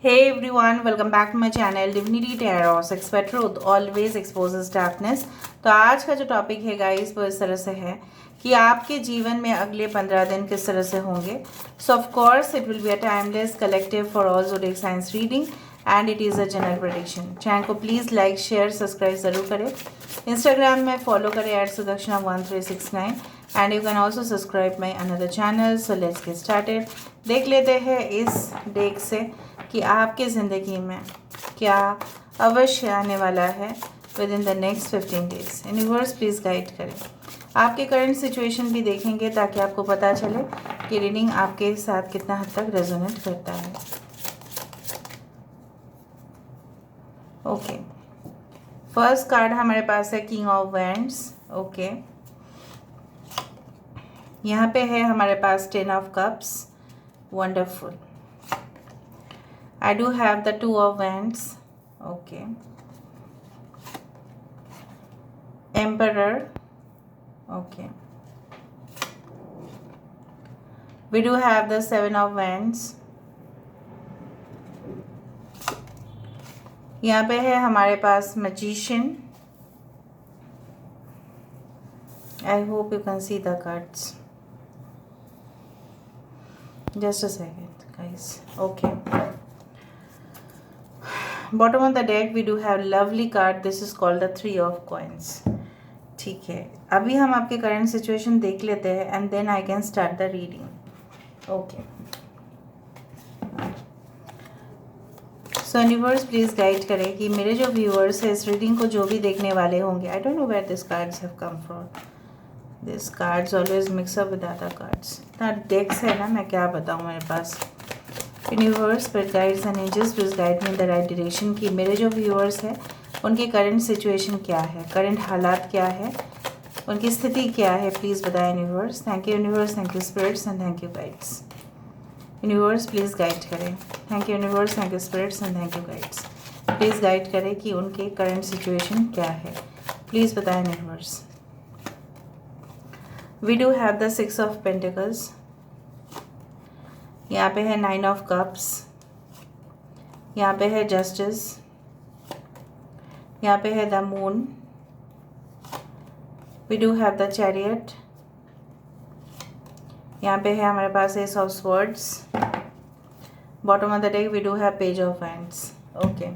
Hey everyone, welcome back to my channel Divinity Tarot. Expert Truth always exposes darkness. तो आज का जो topic है गाइस वो इस तरह से है कि आपके जीवन में अगले 15 दिन किस तरह से होंगे. सो of course it will be a timeless collective for all zodiac science reading and it is a general prediction. Channel को प्लीज़ लाइक शेयर सब्सक्राइब ज़रूर करें. इंस्टाग्राम में फॉलो करें @sudaksha1369 and you can also subscribe my another channel. So let's get started. देख लेते हैं इस deck से कि आपके ज़िंदगी में क्या अवश्य आने वाला है within the next 15 days. Universe please guide करें. आपके करंट सिचुएशन भी देखेंगे ताकि आपको पता चले कि रीडिंग आपके साथ कितना हद तक रेजोनेट करता है. ओके, फर्स्ट कार्ड हमारे पास है किंग ऑफ वैंड्स. ओके, यहाँ पे है हमारे पास 10 of cups. Wonderful. I do have the 2 of wands. Okay. Emperor. Okay. We do have the 7 of wands. यहाँ पे है हमारे पास magician. I hope you can see the cards. Just a second, guys. Okay. Bottom of the deck we do have lovely card. This is called the 3 of coins. ठीक है, अभी हम आपके current situation देख लेते हैं and then I can start the reading. Okay, so universe please guide करें कि मेरे जो व्यूअर्स है इस रीडिंग को जो भी देखने वाले होंगे. I don't know where this cards have come from. This cards always mix up with other cards. इतना डेक्स है ना, मैं क्या बताऊँ मेरे पास. Universe spirit guides and angels please guide me in the right direction कि मेरे जो व्यूअर्स हैं उनकी करंट सिचुएशन क्या है, करंट हालात क्या है, उनकी स्थिति क्या है. प्लीज़ बताएं universe. Thank you universe, thank you spirits and thank you guides. Universe please guide करें. Thank you universe, thank you spirits and thank you guides. Please guide करें कि उनके करंट सिचुएशन क्या है. प्लीज़ बताएं universe. We do have the 6 of pentacles. यहाँ पे है 9 ऑफ कप्स. यहाँ पे है जस्टिस. यहाँ पे है the moon. We do have the chariot. यहाँ पे है हमारे पास ace of swords. Bottom of the deck we do have page of wands. Okay,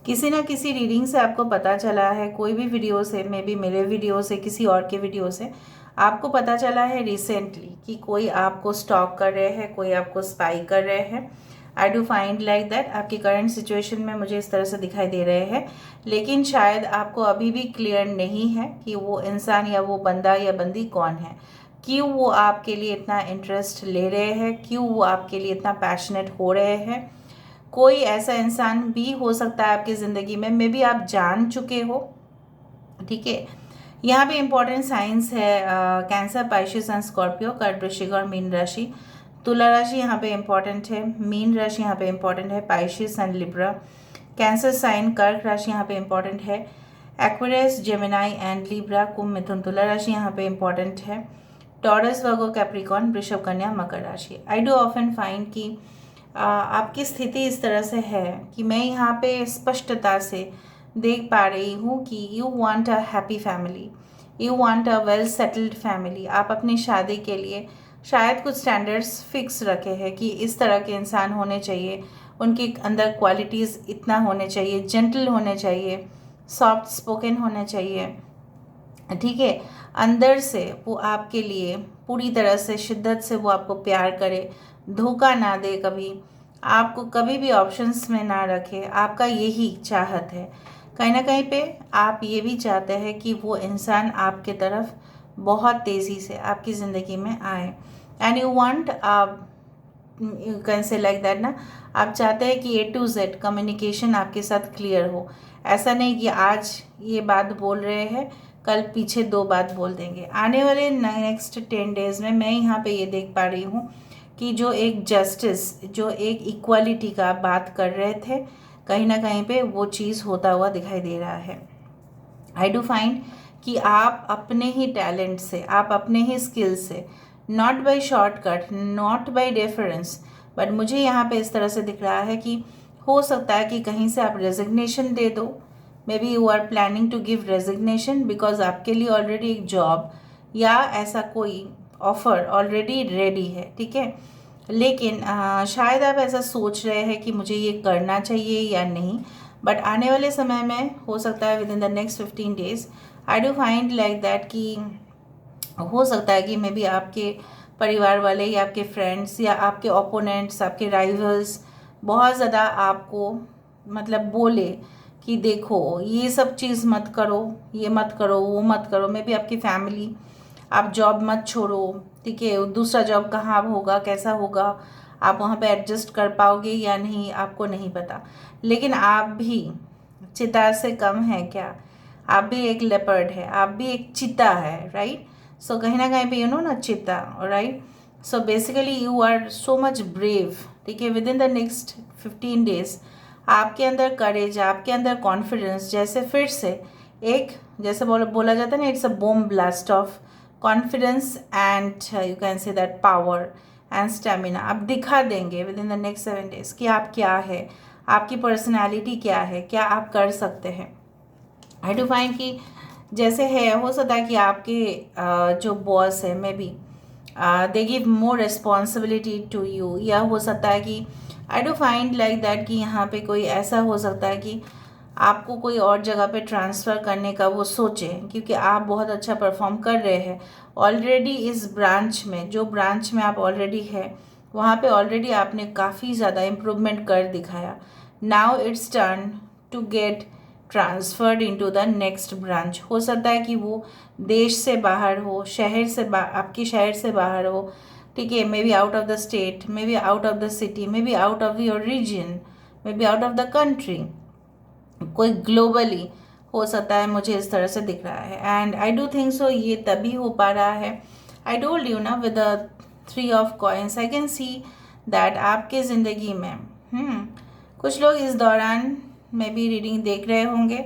किसी ना किसी रीडिंग से आपको पता चला है, कोई भी वीडियो से, मे बी मेरे वीडियो से, किसी और के वीडियो से आपको पता चला है रिसेंटली कि कोई आपको स्टॉक कर रहे हैं, कोई आपको स्पाई कर रहे हैं. आई डू फाइंड लाइक दैट. आपकी करंट सिचुएशन में मुझे इस तरह से दिखाई दे रहे हैं, लेकिन शायद आपको अभी भी क्लियर नहीं है कि वो इंसान या वो बंदा या बंदी कौन है, क्यों वो आपके लिए इतना इंटरेस्ट ले रहे हैं, क्यों वो आपके लिए इतना पैशनेट हो रहे हैं. कोई ऐसा इंसान भी हो सकता है आपकी ज़िंदगी में, मे बी आप जान चुके हो. ठीक है, यहाँ पे इम्पोर्टेंट साइंस है कैंसर, पाइशिस एंड स्कॉर्पियो, कर्क, वृश्चिक और मीन राशि. तुला राशि यहाँ पे इम्पोर्टेंट है. मीन राशि यहाँ पे इम्पोर्टेंट है. पाइशिस एंड लिब्रा. कैंसर साइन, कर्क राशि यहाँ पे इम्पोर्टेंट है. एक्वेरियस, जेमिनाई एंड लिब्रा, कुंभ, मिथुन. तुला राशि यहाँ पे इम्पोर्टेंट है. टॉरस, वर्गो, कैप्रिकॉन, वृषभ, कन्या, मकर राशि. आई डू ऑफन फाइंड कि आपकी स्थिति इस तरह से है कि मैं यहाँ पे स्पष्टता से देख पा रही हूँ कि you want a happy family, you want a well settled family. आप अपनी शादी के लिए शायद कुछ स्टैंडर्ड्स फिक्स रखे हैं कि इस तरह के इंसान होने चाहिए, उनके अंदर क्वालिटीज़ इतना होने चाहिए, जेंटल होने चाहिए, सॉफ्ट स्पोकन होने चाहिए. ठीक है, अंदर से वो आपके लिए पूरी तरह से शिद्दत से वो आपको प्यार करे, धोखा ना दे, कभी आपको कभी भी ऑप्शंस में ना रखे. आपका यही चाहत है. कहीं ना कहीं पे आप ये भी चाहते हैं कि वो इंसान आपके तरफ बहुत तेज़ी से आपकी ज़िंदगी में आए. And you want, you can से लाइक दैट ना, आप चाहते हैं कि A to Z कम्युनिकेशन आपके साथ क्लियर हो. ऐसा नहीं कि आज ये बात बोल रहे हैं, कल पीछे 2 बात बोल देंगे. आने वाले नेक्स्ट 10 डेज़ में मैं यहाँ पे ये देख पा रही हूँ कि जो एक जस्टिस, जो एक इक्वालिटी का बात कर रहे थे, कहीं ना कहीं पे वो चीज़ होता हुआ दिखाई दे रहा है. आई डू फाइंड कि आप अपने ही टैलेंट से, आप अपने ही स्किल से not by shortcut, not bye difference, but मुझे यहाँ पे इस तरह से दिख रहा है कि हो सकता है कि कहीं से आप रेजिग्नेशन दे दो। Maybe you are planning to give resignation because आपके लिए ऑलरेडी एक जॉब या ऐसा कोई ऑफर ऑलरेडी रेडी है, ठीक है। लेकिन शायद आप ऐसा सोच रहे हैं कि मुझे ये करना चाहिए या नहीं, बट आने वाले समय में हो सकता है within the next 15 days I do find like that कि हो सकता है कि मे बी आपके परिवार वाले या आपके फ्रेंड्स या आपके ओपोनेंट्स, आपके राइवल्स बहुत ज़्यादा आपको मतलब बोले कि देखो ये सब चीज़ मत करो, ये मत करो, वो मत करो। मे बी आपकी फैमिली, आप जॉब मत छोड़ो, ठीक है। दूसरा जॉब कहाँ होगा, कैसा होगा, आप वहाँ पे एडजस्ट कर पाओगे या नहीं, आपको नहीं पता। लेकिन आप भी चिता से कम है क्या? आप भी एक लेपर्ड है, आप भी एक चीता है, राइट। सो कहीं ना कहीं पे यू नो ना चीता, right. So basically you are so much brave, ठीक है। Within the next 15 days आपके अंदर करेज, आपके अंदर कॉन्फिडेंस जैसे फिर से एक, जैसे बोला जाता है ना, it's a bomb blast of confidence and you can say that power and stamina आप दिखा देंगे with in the next 7 days कि आप क्या है, आपकी पर्सनैलिटी क्या है, क्या आप कर सकते हैं। आई डू फाइंड कि जैसे है, हो सकता है कि आपके जो बॉस है maybe they give more responsibility to you, या हो सकता है कि I do find like that कि यहाँ पे कोई ऐसा हो सकता है कि आपको कोई और जगह पे ट्रांसफ़र करने का वो सोचें, क्योंकि आप बहुत अच्छा परफॉर्म कर रहे हैं ऑलरेडी इस ब्रांच में। जो ब्रांच में आप ऑलरेडी है वहाँ पे ऑलरेडी आपने काफ़ी ज़्यादा इम्प्रूवमेंट कर दिखाया। Now it's turn to get transferred into the next branch. हो सकता है कि वो देश से बाहर हो, शहर से आपकी शहर से बाहर हो, ठीक है। Maybe out of the state, maybe out of the city, maybe out of your region, maybe out of the country, कोई ग्लोबली हो सकता है। मुझे इस तरह से दिख रहा है and I do think so ये तभी हो पा रहा है। आई टोल्ड यू ना with the 3 of coins I can see that आपके ज़िंदगी में कुछ लोग इस दौरान मे बी रीडिंग देख रहे होंगे।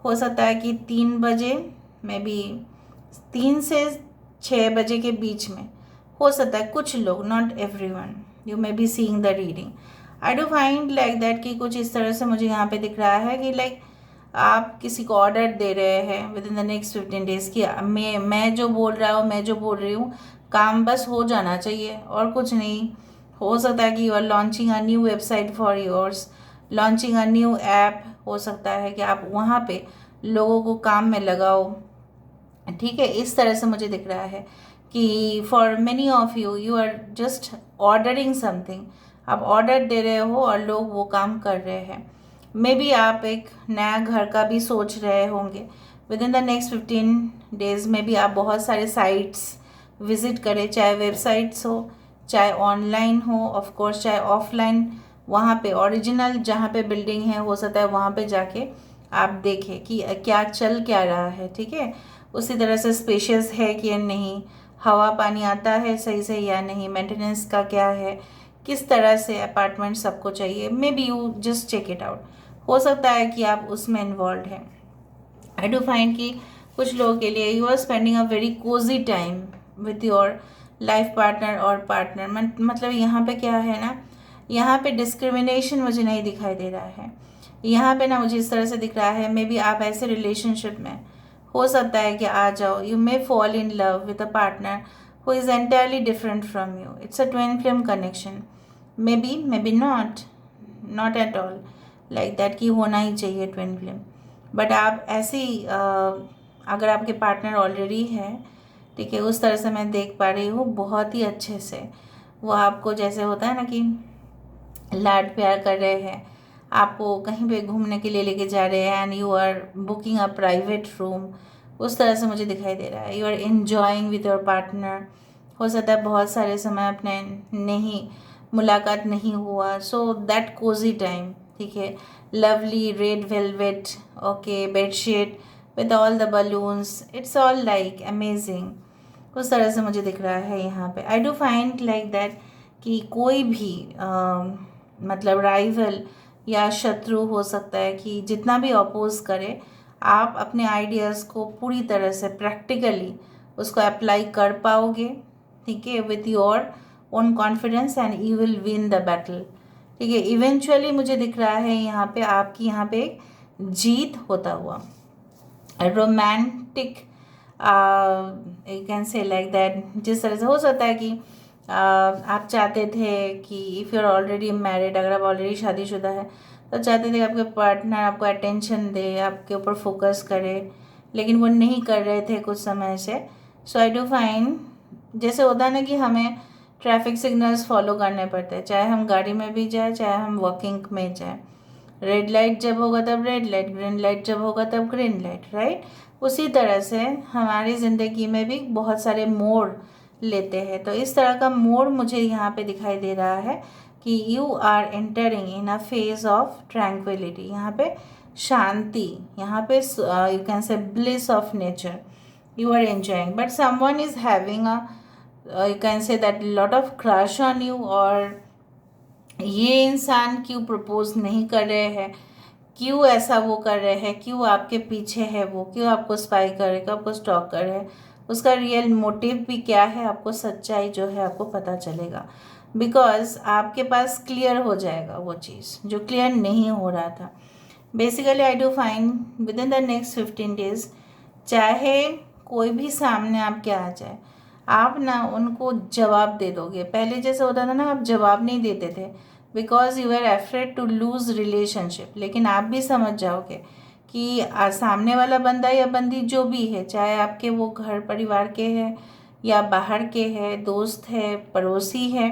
हो सकता है कि 3 बजे, मे बी 3 से 6 बजे के बीच में हो सकता है कुछ लोग, not everyone, you may be seeing the reading. I do find like that कि कुछ इस तरह से मुझे यहाँ पे दिख रहा है कि लाइक आप किसी को ऑर्डर दे रहे हैं with in the next 15 days कि मैं जो बोल रहा हूँ, मैं जो बोल रही हूँ, काम बस हो जाना चाहिए और कुछ नहीं। हो सकता है कि you are launching a new website for yours, launching a new app. हो सकता है कि आप वहाँ पे लोगों को काम में लगाओ, ठीक है। इस तरह से मुझे दिख रहा है कि for many of you, you are just ordering something. आप ऑर्डर दे रहे हो और लोग वो काम कर रहे हैं। मे बी आप एक नया घर का भी सोच रहे होंगे with in the next 15 days। में भी आप बहुत सारे साइट्स विज़िट करें, चाहे वेबसाइट्स हो, चाहे ऑनलाइन हो, ऑफ कोर्स चाहे ऑफलाइन। वहाँ पे ओरिजिनल जहाँ पे बिल्डिंग है हो सकता है वहाँ पे जाके आप देखें कि क्या चल क्या रहा है, ठीक है। उसी तरह से स्पेशियस है कि नहीं, हवा पानी आता है सही से या नहीं, मेंटेनेंस का क्या है, किस तरह से अपार्टमेंट सबको चाहिए। Maybe you just check it out. हो सकता है कि आप उसमें इन्वॉल्व हैं। आई डू फाइंड कि कुछ लोगों के लिए you are spending a very cosy time with your life partner और पार्टनर। मतलब यहाँ पे क्या है ना, यहाँ पे डिस्क्रिमिनेशन मुझे नहीं दिखाई दे रहा है। यहाँ पे ना मुझे इस तरह से दिख रहा है मे बी आप ऐसे रिलेशनशिप में हो सकता है कि आ जाओ, you may fall in love with a partner who is entirely different from you. It's a twin flame connection. May be not at all like that कि होना ही चाहिए ट्विन फ्लेम, बट आप ऐसी अगर आपके पार्टनर ऑलरेडी है, ठीक है, उस तरह से मैं देख पा रही हूँ बहुत ही अच्छे से। वो आपको जैसे होता है ना कि लाड प्यार कर रहे हैं, आपको कहीं पे घूमने के लिए लेके जा रहे हैं and you are booking a private room, उस तरह से मुझे दिखाई दे रहा है। You are enjoying with your partner. हो सकता है बहुत सारे समय अपने नहीं मुलाकात नहीं हुआ, सो दैट कोजी टाइम, ठीक है। Lovely red velvet, okay, bedsheet with all the balloons, it's all like amazing. उस तरह से मुझे दिख रहा है यहाँ पे। आई डू फाइंड लाइक दैट कि कोई भी मतलब राइवल या शत्रु हो सकता है कि जितना भी अपोज करे, आप अपने आइडियाज़ को पूरी तरह से प्रैक्टिकली उसको अप्लाई कर पाओगे, ठीक है, with your own confidence and you will win the battle, ठीक है। इवेंचुअली मुझे दिख रहा है यहाँ पे आपकी यहाँ पे एक जीत होता हुआ, रोमांटिक, यू कैन से लाइक दैट। जिस तरह से हो सकता है कि आप चाहते थे कि if you are already married, अगर आप ऑलरेडी शादीशुदा है तो चाहते थे कि आपके पार्टनर आपको अटेंशन दे, आपके ऊपर फोकस करे, लेकिन वो नहीं कर रहे थे कुछ समय से। सो आई डू फाइन, जैसे होता है ना कि हमें ट्रैफिक सिग्नल्स फॉलो करने पड़ते हैं, चाहे हम गाड़ी में भी जाए, चाहे हम वॉकिंग में जाए। रेड लाइट जब होगा तब रेड लाइट, ग्रीन लाइट जब होगा तब ग्रीन लाइट, राइट। उसी तरह से हमारी ज़िंदगी में भी बहुत सारे मोड़ लेते हैं। तो इस तरह का मोड़ मुझे यहाँ पे दिखाई दे रहा है कि you are entering in a phase of tranquillity, यहाँ पे शांति, यहाँ पे you can say bliss of nature you are enjoying, but someone is having a you can say that lot of crush on you, और ये इंसान क्यों propose नहीं कर रहे हैं, क्यों ऐसा वो कर रहे हैं, क्यों आपके पीछे है वो, क्यों आपको स्पाई कर रहे हैं, क्यों आपको स्टॉक कर रहे हैं, उसका रियल मोटिव भी क्या है, आपको सच्चाई जो है आपको पता चलेगा। बिकॉज आपके पास क्लियर हो जाएगा वो चीज़ जो क्लियर नहीं हो रहा था। Basically I do fine with in the next 15 days, चाहे कोई भी सामने आपके आ जाए, आप ना उनको जवाब दे दोगे। पहले जैसे होता था ना, आप जवाब नहीं देते थे because you are afraid to lose relationship, लेकिन आप भी समझ जाओगे कि सामने वाला बंदा या बंदी जो भी है, चाहे आपके वो घर परिवार के हैं या बाहर के हैं, दोस्त है, पड़ोसी है,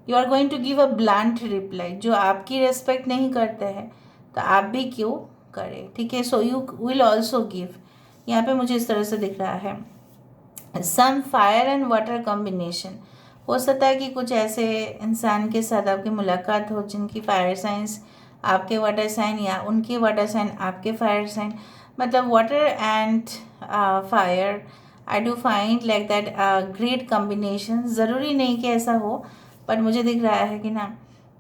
you are going to give a blunt reply. जो आपकी रेस्पेक्ट नहीं करते हैं तो आप भी क्यों करें, ठीक है। So you will also give, यहाँ पे मुझे इस तरह से दिख रहा है। Some fire and water combination, हो सकता है कि कुछ ऐसे इंसान के साथ आपकी मुलाकात हो जिनकी फायर साइंस आपके वाटर साइन, या उनके वाटर साइन आपके फायर साइन, मतलब water and fire. I do find like that great combination. ज़रूरी नहीं कि ऐसा हो, पर मुझे दिख रहा है कि ना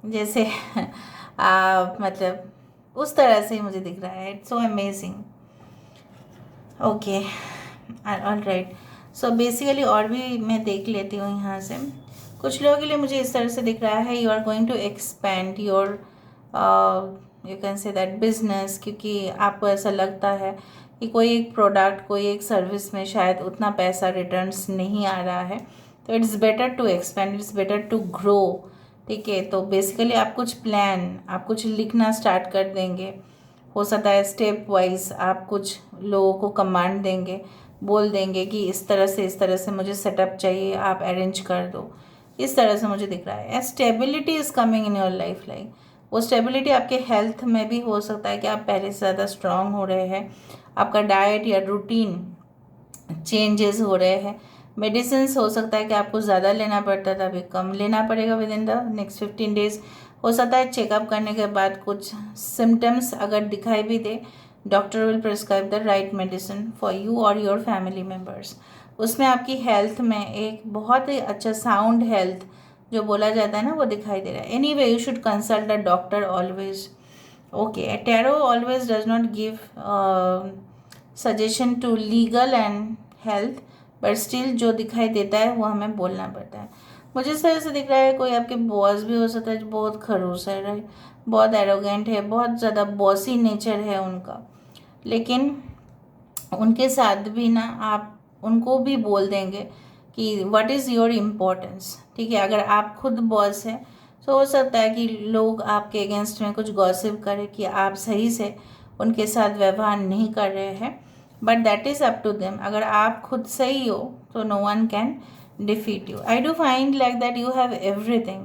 जैसे मतलब उस तरह से मुझे दिख रहा है। It's so amazing. Okay, all right. So basically और भी मैं देख लेती हूँ यहाँ से। कुछ लोगों के लिए मुझे इस तरह से दिख रहा है, you are going to expand your you can say that business, क्योंकि आपको ऐसा लगता है कि कोई एक प्रोडक्ट, कोई एक सर्विस में शायद उतना पैसा रिटर्न्स नहीं आ रहा है, तो it's better to expand, it's better to grow, ठीक है। तो बेसिकली आप कुछ प्लान, आप कुछ लिखना स्टार्ट कर देंगे। हो सकता है स्टेप वाइज आप कुछ लोगों को कमांड देंगे, बोल देंगे कि इस तरह से मुझे सेटअप चाहिए, आप अरेंज कर दो। इस तरह से मुझे दिख रहा है। Stability is coming in your life, like वो स्टेबिलिटी आपके हेल्थ में भी हो सकता है कि आप पहले से ज़्यादा स्ट्रांग हो रहे हैं, आपका डाइट या रूटीन चेंजेस हो रहे हैं। मेडिसिन हो सकता है कि आपको ज़्यादा लेना पड़ता था, अभी कम लेना पड़ेगा with in the next 15 days. हो सकता है चेकअप करने के बाद कुछ सिम्टम्स अगर दिखाई भी दे, doctor will prescribe the right medicine for you और योर फैमिली मेम्बर्स। उसमें आपकी हेल्थ में एक बहुत ही अच्छा साउंड हेल्थ जो बोला जाता है ना, वो दिखाई दे रहा है। Anyway you should consult a doctor always, okay. Tarot always does not give suggestion to legal and health, but still जो दिखाई देता है वो हमें बोलना पड़ता है। मुझे इस तरह से दिख रहा है कोई आपके बॉस भी हो सकता है जो बहुत खड़ूस है, राइट, बहुत एरोगेंट है, बहुत ज़्यादा बॉसी नेचर है उनका, लेकिन उनके साथ भी ना आप उनको भी बोल देंगे कि व्हाट इज़ योर इम्पोर्टेंस, ठीक है। अगर आप खुद बॉस हैं तो हो सकता है कि लोग आपके अगेंस्ट में कुछ गॉसिप करें कि आप सही से उनके साथ व्यवहार नहीं कर रहे हैं, but that is up to them. अगर आप खुद सही हो तो no one can defeat you. I do find like that you have everything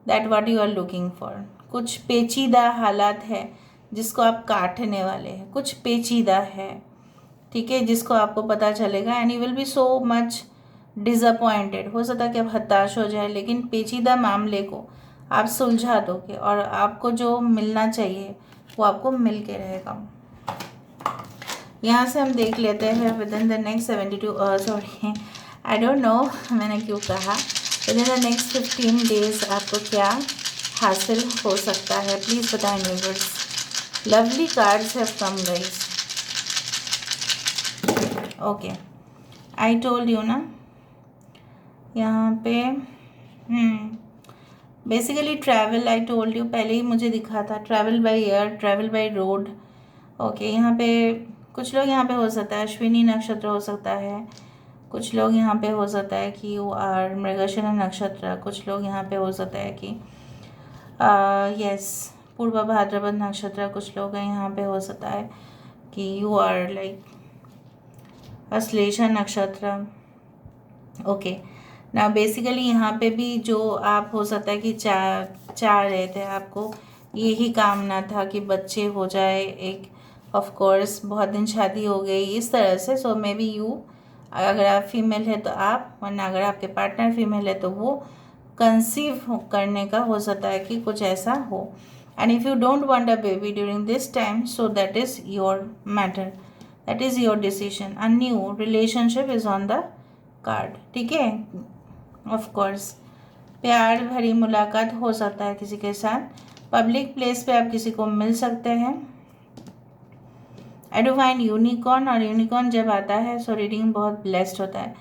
that what you are looking for. कुछ पेचीदा हालात है जिसको आप काटने वाले हैं, कुछ पेचीदा है, ठीक है, जिसको आपको पता चलेगा and you will be so much disappointed. हो सकता है कि आप हताश हो जाए, लेकिन पेचीदा मामले को आप सुलझा दोगे और आपको जो मिलना चाहिए वो आपको मिल के रहेगा। यहाँ से हम देख लेते हैं with in the next 72 I don't no मैंने क्यों कहा, with in the next 15 days आपको क्या हासिल हो सकता है, प्लीज़ बताएं viewers. Lovely cards have come guys. Okay, I told you ना, यहाँ पे basically travel, I told you, पहले ही मुझे दिखा था, travel by air, travel by road. Okay, यहाँ पे कुछ लोग यहाँ पे हो सकता है अश्विनी नक्षत्र हो सकता है, कुछ लोग यहाँ पे हो सकता है कि यू आर मृगशिरा नक्षत्र, कुछ लोग यहाँ पे हो सकता है कि यस पूर्व भाद्रपद नक्षत्र, कुछ लोग हैं यहाँ पे हो सकता है कि यू आर लाइक अश्लेषा नक्षत्र। ओके, ना बेसिकली यहाँ पे भी जो आप हो सकता है कि चाह रहे थे, आपको यही कामना था कि बच्चे हो जाए, एक ऑफ कोर्स बहुत दिन शादी हो गई इस तरह से। सो मे बी यू, अगर आप फीमेल है तो आप, वरना अगर आपके पार्टनर फीमेल है तो वो कंसीव करने का हो सकता है कि कुछ ऐसा हो। And if you don't want a baby during this time, so that is your matter, that is your decision. A new relationship is on the card, ठीक है। ऑफ कोर्स प्यार भरी मुलाकात हो सकता है किसी के साथ, पब्लिक प्लेस पे आप किसी को मिल सकते हैं। आई डू फाइंड यूनिकॉर्न, और यूनिकॉर्न जब आता है सो रीडिंग बहुत ब्लेस्ड होता है,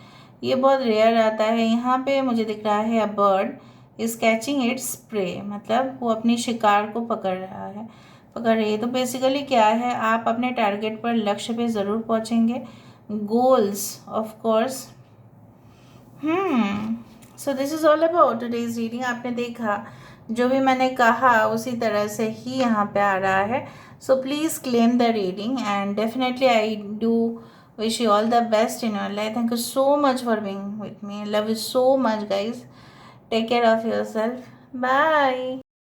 ये बहुत रेयर आता है। यहाँ पे मुझे दिख रहा है a bird is catching its prey, मतलब वो अपनी शिकार को पकड़ रहा है, पकड़ रही है। तो बेसिकली क्या है, आप अपने टारगेट पर, लक्ष्य पे ज़रूर पहुँचेंगे। Goals of course. So this is all about today's reading. आपने देखा जो भी मैंने कहा उसी तरह से ही यहाँ पे आ रहा है। So please claim the reading and definitely I do wish you all the best in your life. Thank you so much for being with me. I love you so much, guys. Take care of yourself. Bye.